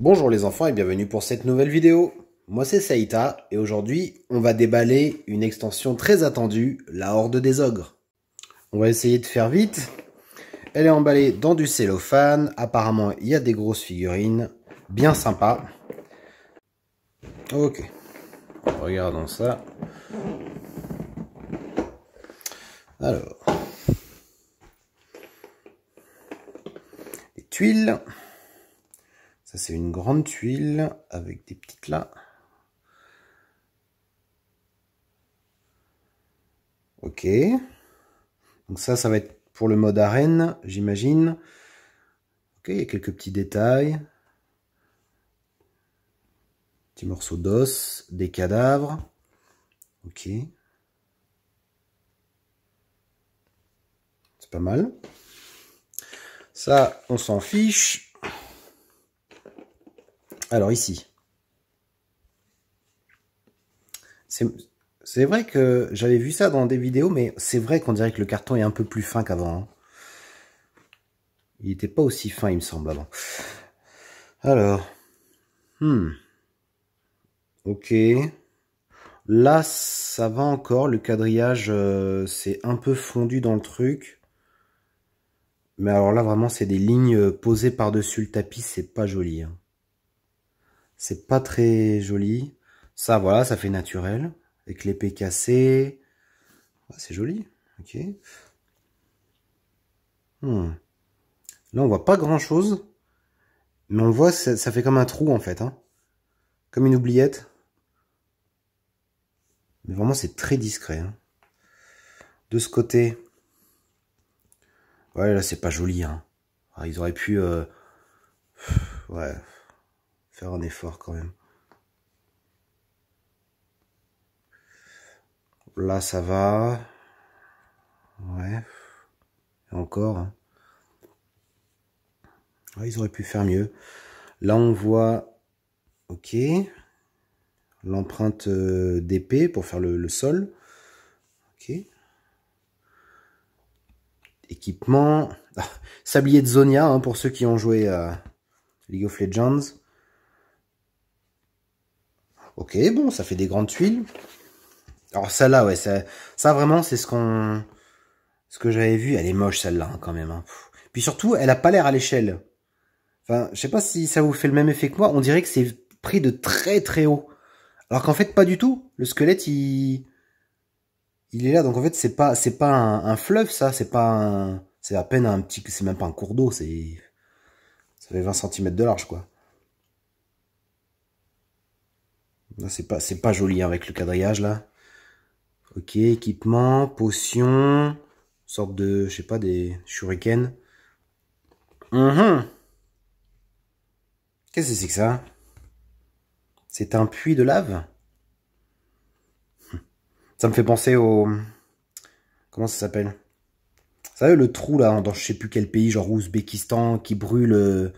Bonjour les enfants et bienvenue pour cette nouvelle vidéo. Moi c'est Saïta et aujourd'hui on va déballer une extension très attendue, la Horde des Ogres. On va essayer de faire vite. Elle est emballée dans du cellophane. Apparemment il y a des grosses figurines, bien sympa. Ok, regardons ça. Alors, les tuiles. Ça c'est une grande tuile avec des petites là. Ok. Donc ça va être pour le mode arène, j'imagine. Ok, il y a quelques petits détails. Petits morceaux d'os, des cadavres. Ok. C'est pas mal. Ça, on s'en fiche. Alors ici. C'est vrai que j'avais vu ça dans des vidéos, mais c'est vrai qu'on dirait que le carton est un peu plus fin qu'avant. Hein. Il n'était pas aussi fin, il me semble, avant. Alors. Ok. Là, ça va encore. Le quadrillage, c'est un peu fondu dans le truc. Mais alors là, vraiment, c'est des lignes posées par-dessus le tapis. C'est pas joli. Hein. C'est pas très joli. Ça, voilà, ça fait naturel. Avec l'épée cassée. Ah, c'est joli. Ok. Là, on voit pas grand-chose. Mais on voit, ça fait comme un trou, en fait. Hein. Comme une oubliette. Mais vraiment, c'est très discret. Hein. De ce côté... Ouais, là, c'est pas joli. Hein. Ah, ils auraient pu... ouais... faire un effort, quand même. Là, ça va. Ouais. Et encore. Hein. Ouais, ils auraient pu faire mieux. Là, on voit... Ok. L'empreinte d'épée pour faire le sol. Ok. Équipement. Ah, sablier de Zonia, hein, pour ceux qui ont joué à League of Legends. Ok, bon, ça fait des grandes tuiles. Alors celle-là, ouais, ça vraiment, c'est ce que j'avais vu. Elle est moche, celle-là, hein, quand même. Hein. Puis surtout, elle a pas l'air à l'échelle. Enfin, je sais pas si ça vous fait le même effet que moi. On dirait que c'est pris de très très haut. Alors qu'en fait, pas du tout. Le squelette, il est là. Donc en fait, c'est pas un fleuve, ça. C'est à peine un petit... C'est même pas un cours d'eau. Ça fait 20 cm de large, quoi. Là, c'est pas joli, hein, avec le quadrillage, là. Ok, équipement, potion, sorte de, je sais pas, des shurikens. Qu'est-ce que c'est que ça? C'est un puits de lave? Ça me fait penser au... Comment ça s'appelle? Vous savez, le trou, là, dans je sais plus quel pays, genre Ouzbékistan, qui brûle... Vous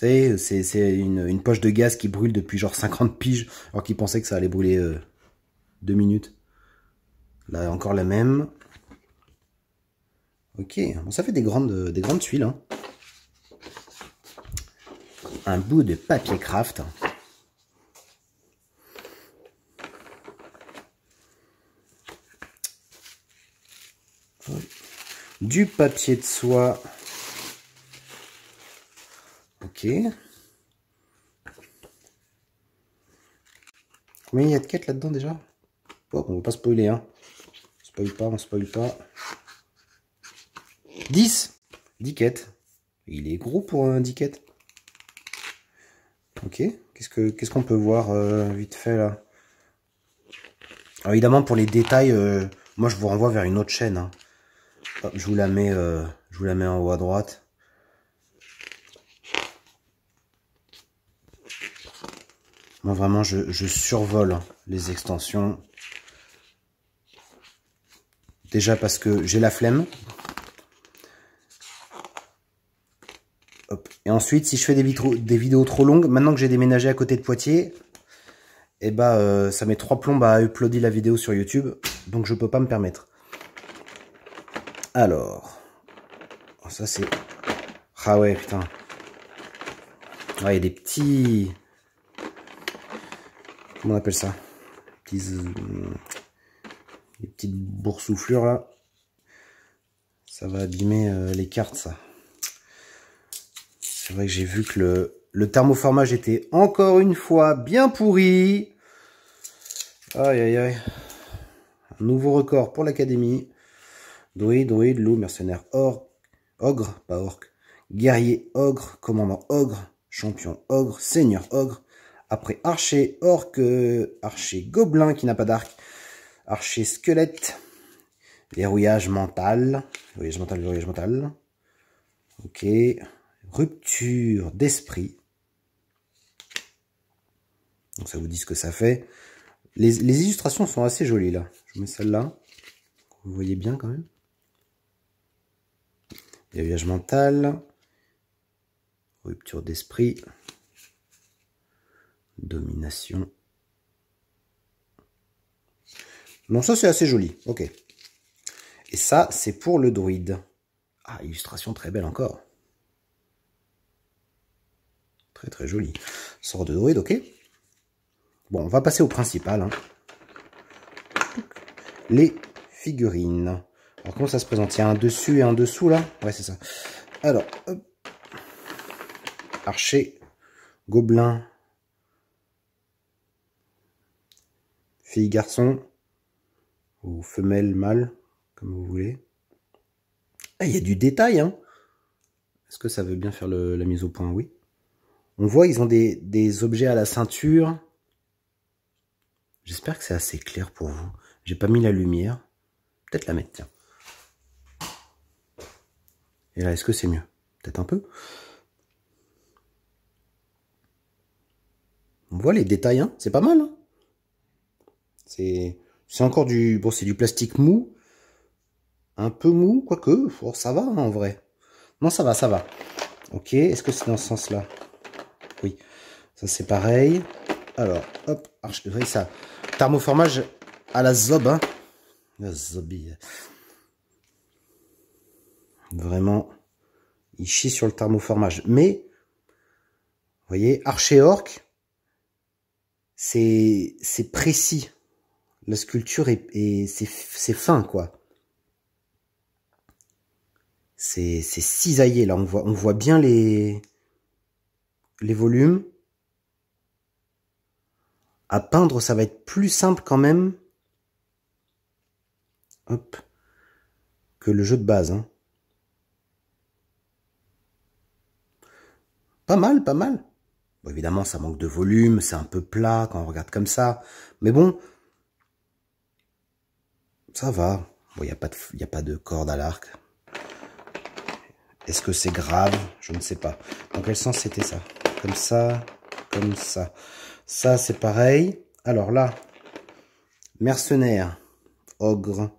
savez, c'est une poche de gaz qui brûle depuis genre 50 piges, alors qu'ils pensaient que ça allait brûler 2 minutes. Là, encore la même. Ok, bon, ça fait des grandes tuiles. Hein. Un bout de papier craft. Du papier de soie. Ok. Combien il y a de quêtes là-dedans déjà? Oh, on va pas spoiler, hein. On spoil pas. 10 10 quêtes. Il est gros pour un 10 quêtes. Ok. Qu'est-ce qu'on peut voir vite fait là? Alors évidemment, pour les détails, moi je vous renvoie vers une autre chaîne. Hein. Hop, je vous la mets en haut à droite. Moi vraiment, je survole hein, les extensions. Déjà parce que j'ai la flemme. Hop. Et ensuite, si je fais des vidéos trop longues, maintenant que j'ai déménagé à côté de Poitiers, et bah ça met 3 plombes à uploader la vidéo sur YouTube, donc je peux pas me permettre. Alors, ça c'est... Ah ouais, putain. Ouais, il y a des petits... Comment on appelle ça? Des petites boursouflures là. Ça va abîmer les cartes, ça. C'est vrai que j'ai vu que le thermoformage était encore une fois bien pourri. Aïe aïe aïe. Un nouveau record pour l'académie. Druide, loup, mercenaire, ogre, pas orc, guerrier, ogre, commandant, ogre, champion, ogre, seigneur, ogre. Après archer, orc, archer, gobelin qui n'a pas d'arc, archer, squelette, verrouillage mental, verrouillage mental. Ok. Rupture d'esprit. Donc ça vous dit ce que ça fait. Les illustrations sont assez jolies là. Je vous mets celle-là. Vous voyez bien quand même. Verrouillage mental. Rupture d'esprit. Domination. Non, ça c'est assez joli. Ok. Et ça, c'est pour le druide. Ah, illustration très belle encore. Très très joli. Sort de druide, ok. Bon, on va passer au principal. Hein. Les figurines. Alors, comment ça se présente? Il y a un dessus et un dessous, là? Ouais, c'est ça. Alors, hop. Archer, gobelin, fille, garçon, ou femelle, mâle, comme vous voulez. Ah, il y a du détail, hein. Est-ce que ça veut bien faire la mise au point? Oui. On voit, ils ont des objets à la ceinture. J'espère que c'est assez clair pour vous. J'ai pas mis la lumière. Peut-être la mettre, tiens. Et là, est-ce que c'est mieux? Peut-être un peu. On voit les détails, hein. C'est pas mal, hein. C'est encore du... Bon, c'est du plastique mou. Un peu mou, quoique. Oh, ça va, hein, en vrai. Non, ça va, ça va. Ok, est-ce que c'est dans ce sens-là? Oui. Ça, c'est pareil. Alors, hop. Vous voyez ça. Thermoformage à la zob, hein. La zobie. Vraiment, il chie sur le thermoformage. Mais, vous voyez, archer orc, c'est précis. La sculpture c'est fin, quoi. C'est cisaillé, là. On voit bien les volumes. À peindre, ça va être plus simple quand même. Hop. Que le jeu de base, hein. Pas mal, pas mal. Bon, évidemment, ça manque de volume, c'est un peu plat quand on regarde comme ça. Mais bon, ça va. Bon, il n'y a pas de corde à l'arc. Est-ce que c'est grave? Je ne sais pas. Dans quel sens c'était ça? Comme ça, comme ça. Ça, c'est pareil. Alors là, mercenaire, ogre,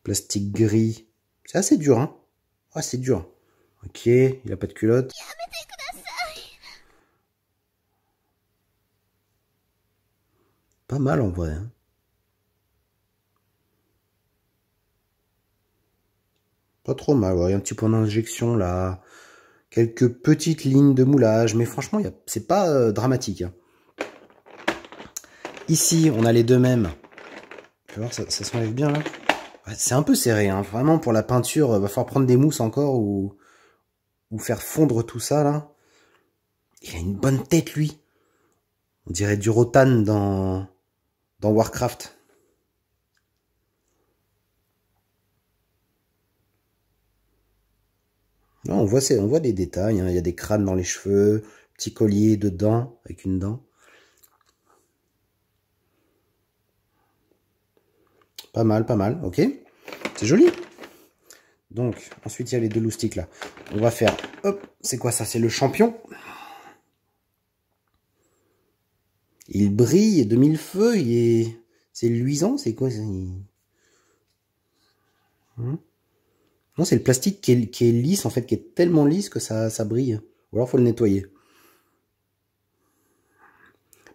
plastique gris. C'est assez dur, hein? Ah, c'est dur. Ok, il a pas de culotte. Pas mal en vrai, hein? Pas trop mal, ouais. Il y a un petit point d'injection là. Quelques petites lignes de moulage. Mais franchement, c'est pas dramatique. Hein. Ici, on a les deux mêmes. Tu vois, ça s'enlève bien là. Ouais, c'est un peu serré, hein. Vraiment, pour la peinture, va falloir prendre des mousses encore ou faire fondre tout ça là. Il a une bonne tête, lui. On dirait du Rotan dans Warcraft. Non, on voit des détails, hein. Il y a des crânes dans les cheveux, petit collier de dents, avec une dent. Pas mal, ok. C'est joli. Donc, ensuite, il y a les deux loustiques là. On va faire, hop, c'est quoi ça? C'est le champion. Il brille de mille feux, c'est luisant, c'est quoi ça? Non, c'est le plastique qui est lisse, en fait, qui est tellement lisse que ça brille. Ou alors, faut le nettoyer.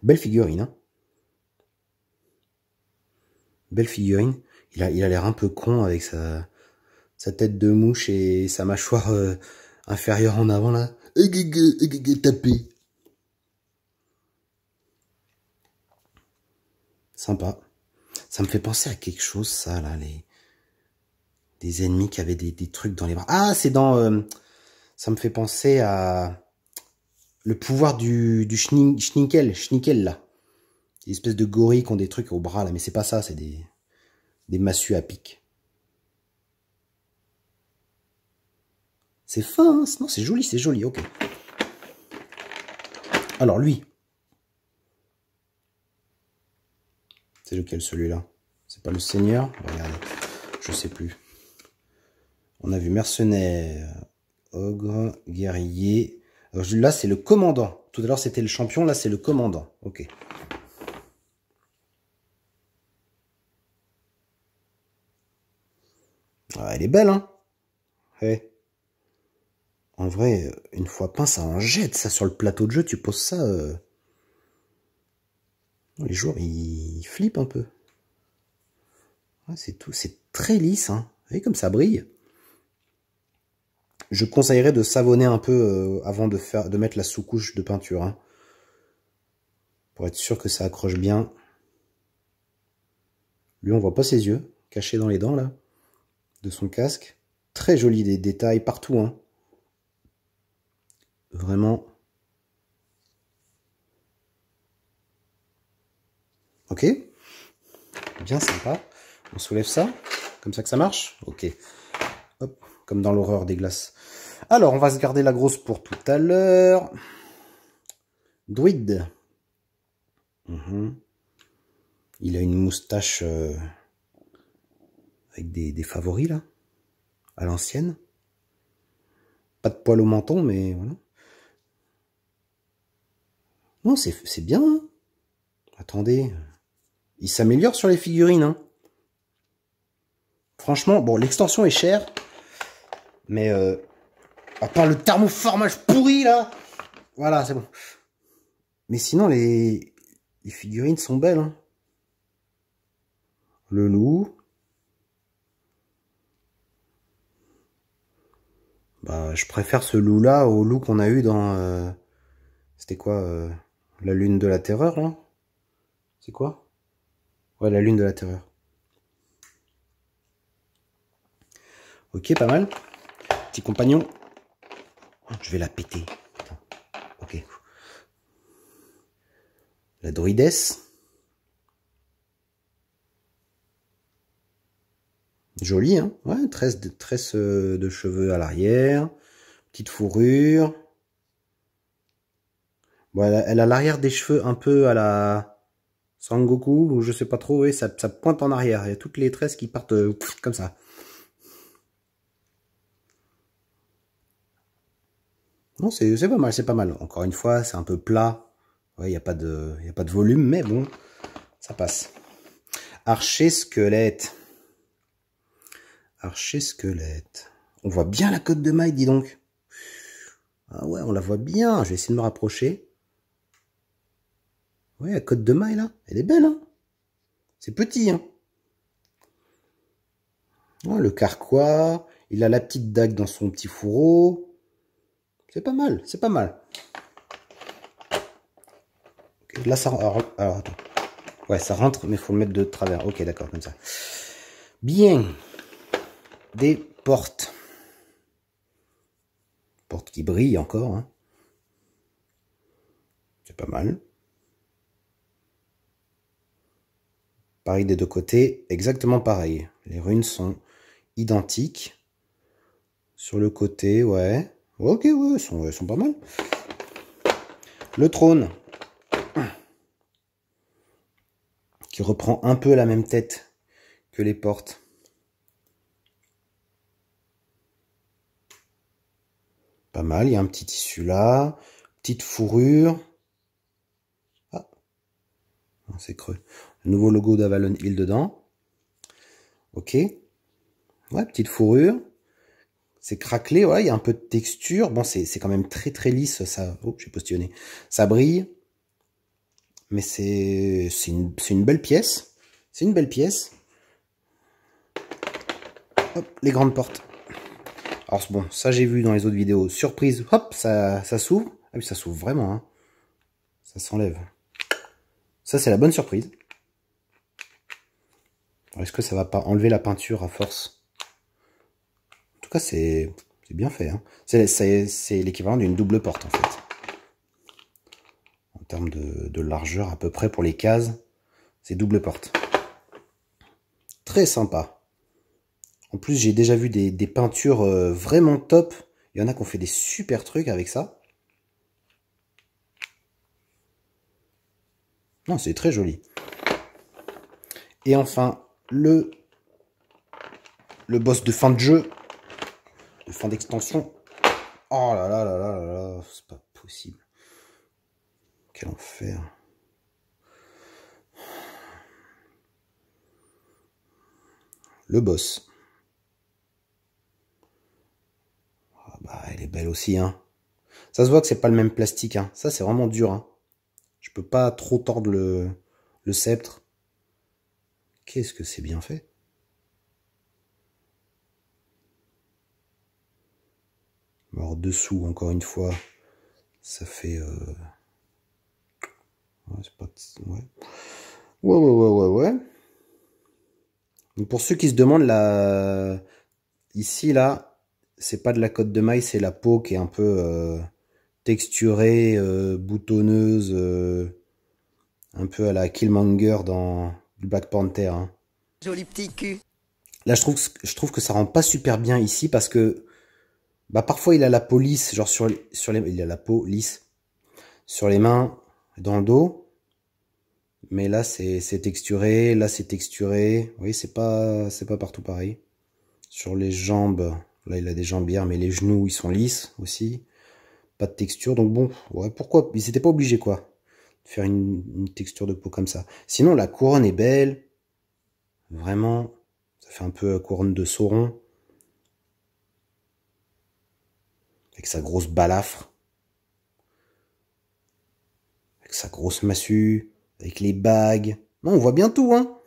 Belle figurine, hein. Belle figurine. Il a l'air un peu con avec sa tête de mouche et sa mâchoire inférieure en avant, là. Taper. Sympa. Ça me fait penser à quelque chose, ça, là, des ennemis qui avaient des trucs dans les bras. Ah, c'est dans... ça me fait penser à le pouvoir du Schnickel, là. Des espèces de gorilles qui ont des trucs au bras, là. Mais c'est pas ça, c'est des massues à pic. C'est fin, hein. Non, c'est joli, ok. Alors, lui. C'est lequel, celui-là? C'est pas le seigneur? Regardez, je sais plus. On a vu mercenaire, ogre, guerrier. Alors, là, c'est le commandant. Tout à l'heure, c'était le champion. Là, c'est le commandant. Ok. Ah, elle est belle, hein? Ouais. En vrai, une fois peint, ça en jette, ça, sur le plateau de jeu. Tu poses ça... Les joueurs, ils flippent un peu. Ouais, c'est tout. C'est très lisse, hein. Vous voyez comme ça brille? Je conseillerais de savonner un peu avant de mettre la sous-couche de peinture, hein, pour être sûr que ça accroche bien. Lui, on voit pas ses yeux, cachés dans les dents, là, de son casque. Très joli, des détails partout, hein. Vraiment. Ok. Bien sympa. On soulève ça. Comme ça que ça marche. Ok. Hop. Comme dans l'horreur des glaces. Alors, on va se garder la grosse pour tout à l'heure. Druide. Il a une moustache avec des favoris, là. À l'ancienne. Pas de poil au menton, mais voilà. Non, c'est bien, hein. Attendez. Il s'améliore sur les figurines, hein. Franchement, bon, l'extension est chère. Mais, à part le thermoformage pourri, là. Voilà, c'est bon. Mais sinon, les figurines sont belles, hein. Le loup. Bah, je préfère ce loup-là au loup qu'on a eu dans... c'était quoi la lune de la terreur, là? C'est quoi? Ouais, la lune de la terreur. Ok, pas mal. Petit compagnon. Je vais la péter. Putain. Ok. La druidesse. Jolie, hein? Ouais, tresse de cheveux à l'arrière. Petite fourrure. Bon, elle a l'arrière des cheveux un peu à la Sangoku, ou je sais pas trop, oui, ça pointe en arrière. Il y a toutes les tresses qui partent comme ça. Non, c'est pas mal, c'est pas mal. Encore une fois, c'est un peu plat. Ouais, il n'y a pas de volume, mais bon, ça passe. Archer squelette. Archer squelette. On voit bien la côte de maille, dis donc. Ah ouais, on la voit bien. Je vais essayer de me rapprocher. Ouais, la côte de maille, là, elle est belle, hein. C'est petit, hein. Oh, le carquois. Il a la petite dague dans son petit fourreau. C'est pas mal, c'est pas mal. Okay, là, ça... Alors, attends. Ouais, ça rentre, mais il faut le mettre de travers. Ok, d'accord, comme ça. Bien. Des portes. Portes qui brillent encore, hein. C'est pas mal. Pareil des deux côtés, exactement pareil. Les runes sont identiques. Sur le côté, ouais. Ok, ouais, elles sont pas mal. Le trône. Qui reprend un peu la même tête que les portes. Pas mal, il y a un petit tissu là. Petite fourrure. Ah, c'est creux. Le nouveau logo d'Avalon Hill dedans. Ok. Ouais, petite fourrure. C'est craquelé, ouais, il y a un peu de texture. Bon, c'est quand même très très lisse, ça. Oh, j'ai postillonné. Ça brille. Mais c'est une belle pièce. C'est une belle pièce. Hop, les grandes portes. Alors bon, ça j'ai vu dans les autres vidéos. Surprise, hop, ça s'ouvre. Ah oui, ça s'ouvre vraiment, hein. Ça s'enlève. Ça, c'est la bonne surprise. Est-ce que ça va pas enlever la peinture à force? En tout cas, c'est bien fait, hein. C'est l'équivalent d'une double porte, en fait. En termes de largeur, à peu près, pour les cases, c'est double porte. Très sympa. En plus, j'ai déjà vu des peintures vraiment top. Il y en a qui ont fait des super trucs avec ça. Non, c'est très joli. Et enfin, le boss de fin de jeu, de fin d'extension. Oh là là là là là là, c'est pas possible. Quel enfer. Le boss. Ah bah, elle est belle aussi, hein. Ça se voit que c'est pas le même plastique, hein. Ça, c'est vraiment dur, hein. Je peux pas trop tordre le sceptre. Qu'est-ce que c'est bien fait. Alors dessous, encore une fois, ça fait... Ouais, c'est pas... Ouais. Ouais. Donc pour ceux qui se demandent, ici, là, c'est pas de la côte de maille, c'est la peau qui est un peu texturée, boutonneuse, un peu à la Killmonger dans Black Panther, hein. Joli petit cul. Là, je trouve que ça rend pas super bien ici parce que bah, parfois il a la peau lisse, genre il a la peau lisse sur les mains, dans le dos. Mais là, c'est texturé, là, c'est texturé. Oui, c'est pas partout pareil. Sur les jambes, là, il a des jambières, mais les genoux, ils sont lisses aussi. Pas de texture, donc bon, ouais, pourquoi? Ils étaient pas obligés, quoi, de faire une texture de peau comme ça. Sinon, la couronne est belle. Vraiment, ça fait un peu couronne de Sauron. Avec sa grosse balafre. Avec sa grosse massue. Avec les bagues. Non, on voit bien tout, hein.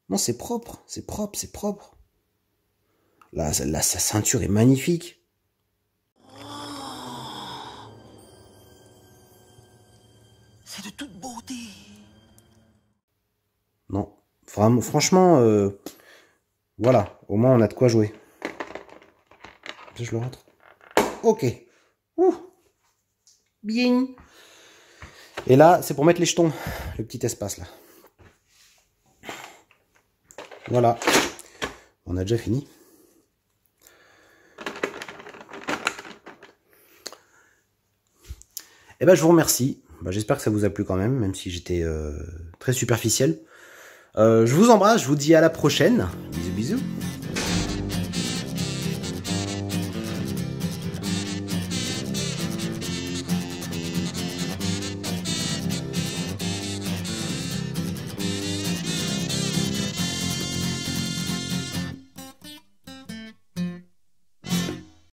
Non, c'est propre, c'est propre, c'est propre. Là, sa ceinture est magnifique. C'est de toute beauté. Non, vraiment, franchement, voilà, au moins on a de quoi jouer. Je le rentre. Ok. Ouh. Bien. Et là, c'est pour mettre les jetons, le petit espace là. Voilà. On a déjà fini. Eh ben, je vous remercie. Bah, j'espère que ça vous a plu quand même si j'étais très superficiel. Je vous embrasse, je vous dis à la prochaine.